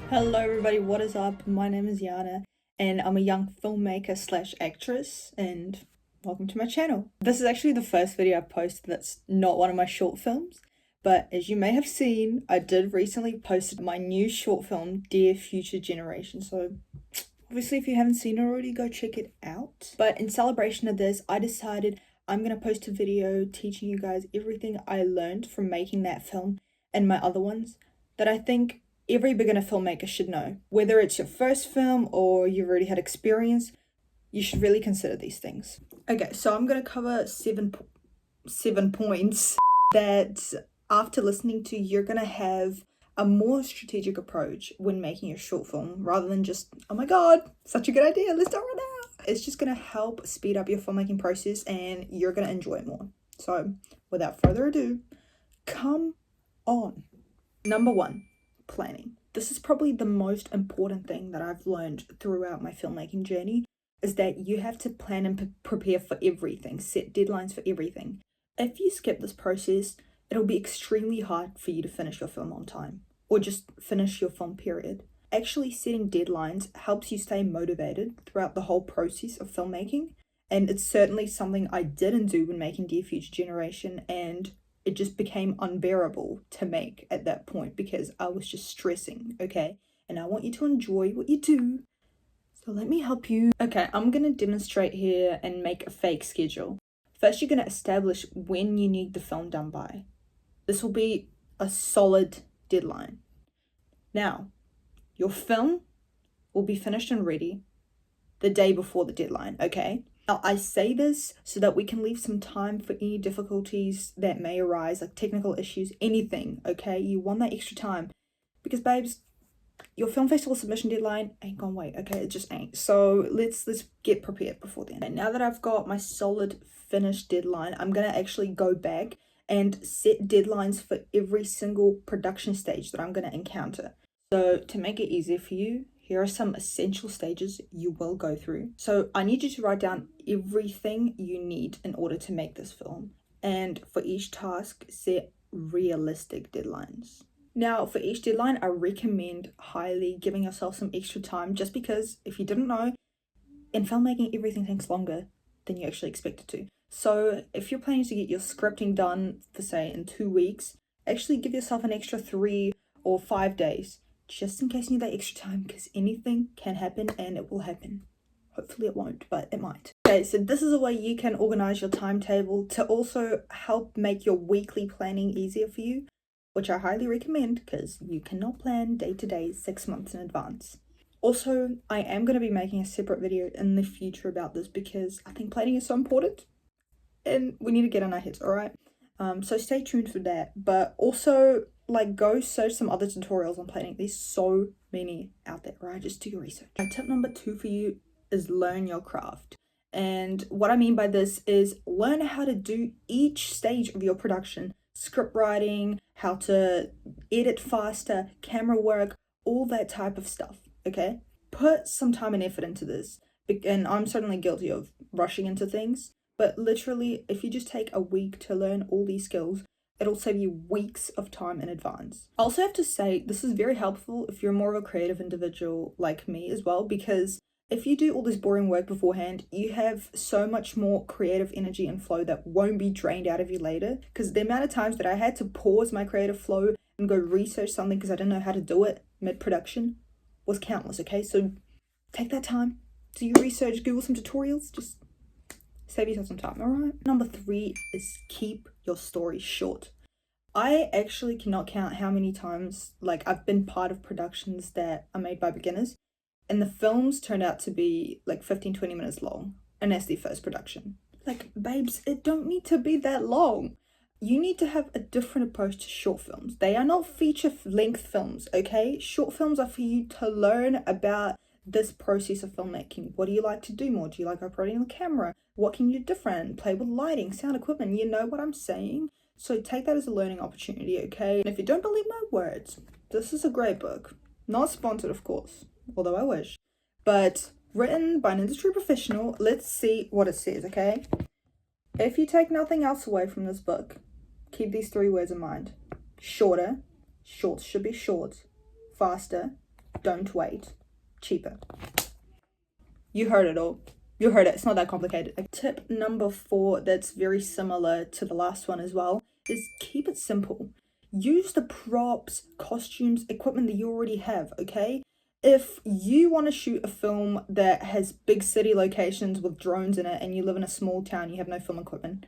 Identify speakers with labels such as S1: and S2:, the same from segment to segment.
S1: Hello everybody, what is up? My name is Yana and I'm a young filmmaker slash actress and welcome to my channel. This is actually the first video I've posted that's not one of my short films, but as you may have seen, I did recently post my new short film, Dear Future Generation, so obviously if you haven't seen it already, go check it out. But in celebration of this, I decided I'm gonna post a video teaching you guys everything I learned from making that film and my other ones that I think every beginner filmmaker should know. Whether it's your first film or you've already had experience, you should really consider these things. Okay, so I'm gonna cover seven points that after listening to, you're gonna have a more strategic approach when making your short film rather than just, oh my god, such a good idea, let's do it right now. It's just gonna help speed up your filmmaking process and you're gonna enjoy it more. So without further ado, come on. Number one, planning. This is probably the most important thing that I've learned throughout my filmmaking journey, is that you have to plan and prepare for everything, set deadlines for everything. If you skip this process, it'll be extremely hard for you to finish your film on time, or just finish your film period. Actually setting deadlines helps you stay motivated throughout the whole process of filmmaking, and it's certainly something I didn't do when making Dear Future Generation, and it just became unbearable to make at that point because I was just stressing, okay? And I want you to enjoy what you do, so let me help you. Okay, I'm gonna demonstrate here and make a fake schedule. First, you're gonna establish when you need the film done by. This will be a solid deadline. Now, your film will be finished and ready the day before the deadline, okay? Now, I say this so that we can leave some time for any difficulties that may arise, like technical issues, anything, okay? You want that extra time because, babes, your film festival submission deadline ain't gonna wait, okay? It just ain't. So let's get prepared before then. And now that I've got my solid finished deadline, I'm gonna actually go back and set deadlines for every single production stage that I'm gonna encounter. So to make it easier for you, here are some essential stages you will go through. So I need you to write down everything you need in order to make this film. And for each task, set realistic deadlines. Now, for each deadline, I recommend highly giving yourself some extra time, just because if you didn't know, in filmmaking, everything takes longer than you actually expect it to. So if you're planning to get your scripting done for, say, in 2 weeks, actually give yourself an extra 3 or 5 days, just in case you need that extra time, because anything can happen and it will happen. Hopefully it won't, but it might. Okay, so this is a way you can organize your timetable to also help make your weekly planning easier for you, which I highly recommend because you cannot plan day to day 6 months in advance. Also, I am going to be making a separate video in the future about this because I think planning is so important and we need to get in our heads, alright? So stay tuned for that, but also go search some other tutorials on planning. There's so many out there, right? Just do your research. Tip number 2 for you is learn your craft. And what I mean by this is learn how to do each stage of your production. Script writing, how to edit faster, camera work, all that type of stuff, okay? Put some time and effort into this. And I'm certainly guilty of rushing into things, but literally, if you just take a week to learn all these skills, it'll save you weeks of time in advance. I also have to say, this is very helpful if you're more of a creative individual like me as well, because if you do all this boring work beforehand, you have so much more creative energy and flow that won't be drained out of you later. Because the amount of times that I had to pause my creative flow and go research something because I didn't know how to do it mid-production was countless, okay? So take that time, do your research, Google some tutorials, just save yourself some time, alright? Number 3 is keep your story short. I actually cannot count how many times I've been part of productions that are made by beginners and the films turned out to be 15-20 minutes long, and that's their first production. Babes, it don't need to be that long. You need to have a different approach to short films. They are not feature length films, okay? Short films are for you to learn about this process of filmmaking. What do you like to do more? Do you like operating the camera? What can you do different? Play with lighting, sound equipment, you know what I'm saying? So take that as a learning opportunity, okay? And if you don't believe my words, this is a great book. Not sponsored, of course, although I wish. But written by an industry professional. Let's see what it says, okay? If you take nothing else away from this book, keep these 3 words in mind. Shorter. Shorts should be short. Faster. Don't wait. Cheaper. You heard it all. You heard it. It's not that complicated. Tip number 4 that's very similar to the last one as well is keep it simple. Use the props, costumes, equipment that you already have, okay? If you want to shoot a film that has big city locations with drones in it and you live in a small town, you have no film equipment,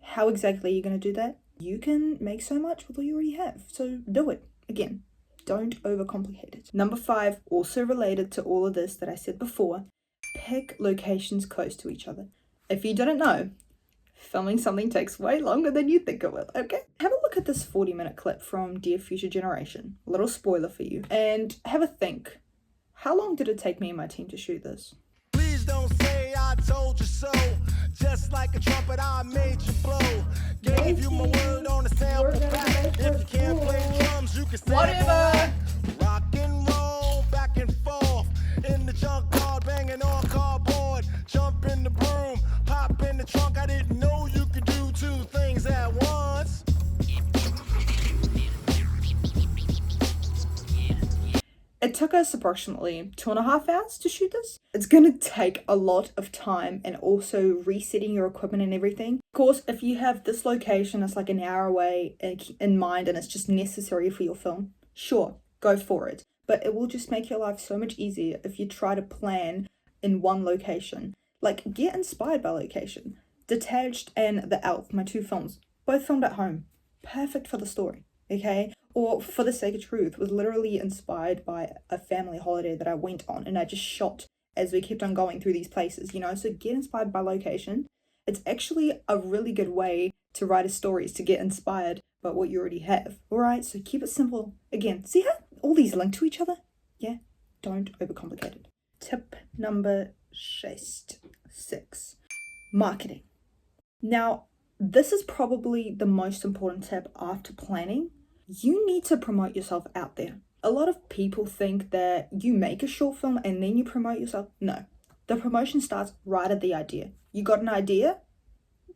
S1: how exactly are you going to do that? You can make so much with what you already have, so do it. Again, don't overcomplicate it. Number 5, also related to all of this that I said before, pick locations close to each other. If you didn't know, filming something takes way longer than you think it will, okay? Have a look at this 40-minute clip from Dear Future Generation. A little spoiler for you. And have a think. How long did it take me and my team to shoot this?
S2: Please don't say I told you so. Just like a trumpet, I made you blow. Gave you my word on the sample pack. If you can't play drums, you can say
S1: whatever.
S2: Rock and roll, back and forth. In the junkyard, banging on cardboard. Jump in the broom, hop in the trunk. I didn't know you could do 2 things at once.
S1: It took us approximately 2.5 hours to shoot this. It's gonna take a lot of time and also resetting your equipment and everything. Of course, if you have this location, it's like an hour away in mind and it's just necessary for your film, sure, go for it. But it will just make your life so much easier if you try to plan in one location. Like, get inspired by location. Detached and The Elf, my 2 films, both filmed at home. Perfect for the story, okay? Or For the Sake of Truth was literally inspired by a family holiday that I went on and I just shot as we kept on going through these places, you know? So get inspired by location. It's actually a really good way to write a story, is to get inspired by what you already have. All right, so keep it simple. Again, see how all these link to each other? Yeah, don't overcomplicate it. Tip number 6, marketing. Now, this is probably the most important tip after planning. You need to promote yourself out there. A lot of people think that you make a short film and then you promote yourself. No, the promotion starts right at the idea. You got an idea?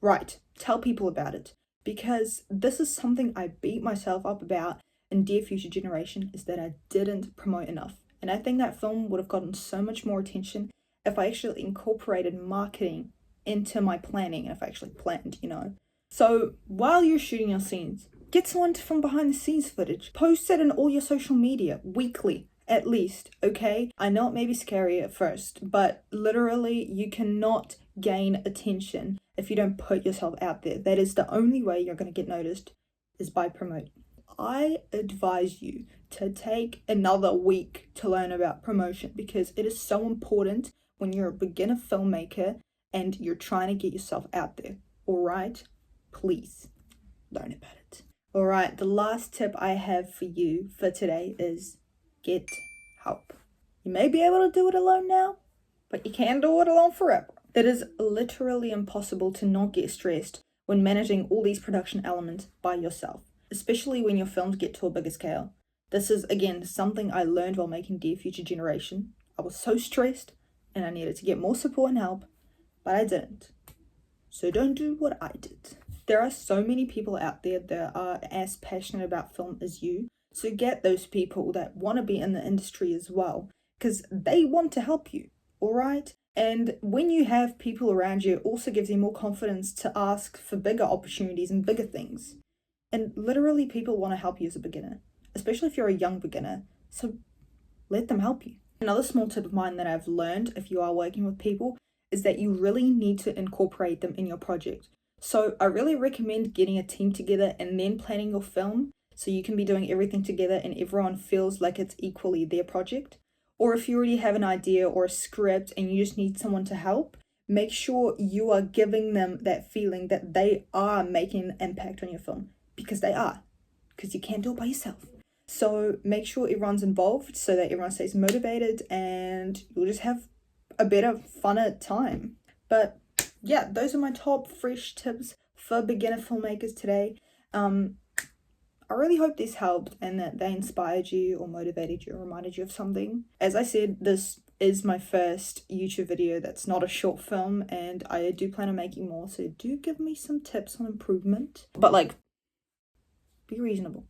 S1: Right, tell people about it. Because this is something I beat myself up about in Dear Future Generation, is that I didn't promote enough. And I think that film would have gotten so much more attention if I actually incorporated marketing into my planning, and if I actually planned, you know. So while you're shooting your scenes, get someone to film behind the scenes footage. Post it in all your social media, weekly, at least, okay? I know it may be scary at first, but literally you cannot gain attention if you don't put yourself out there. That is the only way you're going to get noticed, is by promoting. I advise you to take another week to learn about promotion, because it is so important when you're a beginner filmmaker and you're trying to get yourself out there. All right? Please learn about it. All right, the last tip I have for you for today is get help. You may be able to do it alone now, but you can't do it alone forever. It is literally impossible to not get stressed when managing all these production elements by yourself, especially when your films get to a bigger scale. This is, again, something I learned while making Dear Future Generation. I was so stressed and I needed to get more support and help, but I didn't. So don't do what I did. There are so many people out there that are as passionate about film as you. So get those people that want to be in the industry as well, because they want to help you, all right? And when you have people around you, it also gives you more confidence to ask for bigger opportunities and bigger things. And literally people want to help you as a beginner, especially if you're a young beginner. So let them help you. Another small tip of mine that I've learned if you are working with people is that you really need to incorporate them in your project. So I really recommend getting a team together and then planning your film, so you can be doing everything together and everyone feels like it's equally their project. Or if you already have an idea or a script and you just need someone to help, make sure you are giving them that feeling that they are making an impact on your film, because they are, because you can't do it by yourself. So make sure everyone's involved so that everyone stays motivated and you'll just have a better, funner time. But yeah, those are my top fresh tips for beginner filmmakers today. I really hope this helped and that they inspired you or motivated you or reminded you of something. As I said, this is my first YouTube video that's not a short film, and I do plan on making more, so do give me some tips on improvement. But like, be reasonable.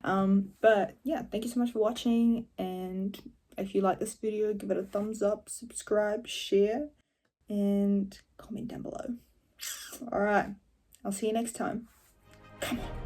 S1: But yeah, thank you so much for watching, and if you like this video, give it a thumbs up, subscribe, share, and comment down below. Alright, I'll see you next time. Come on.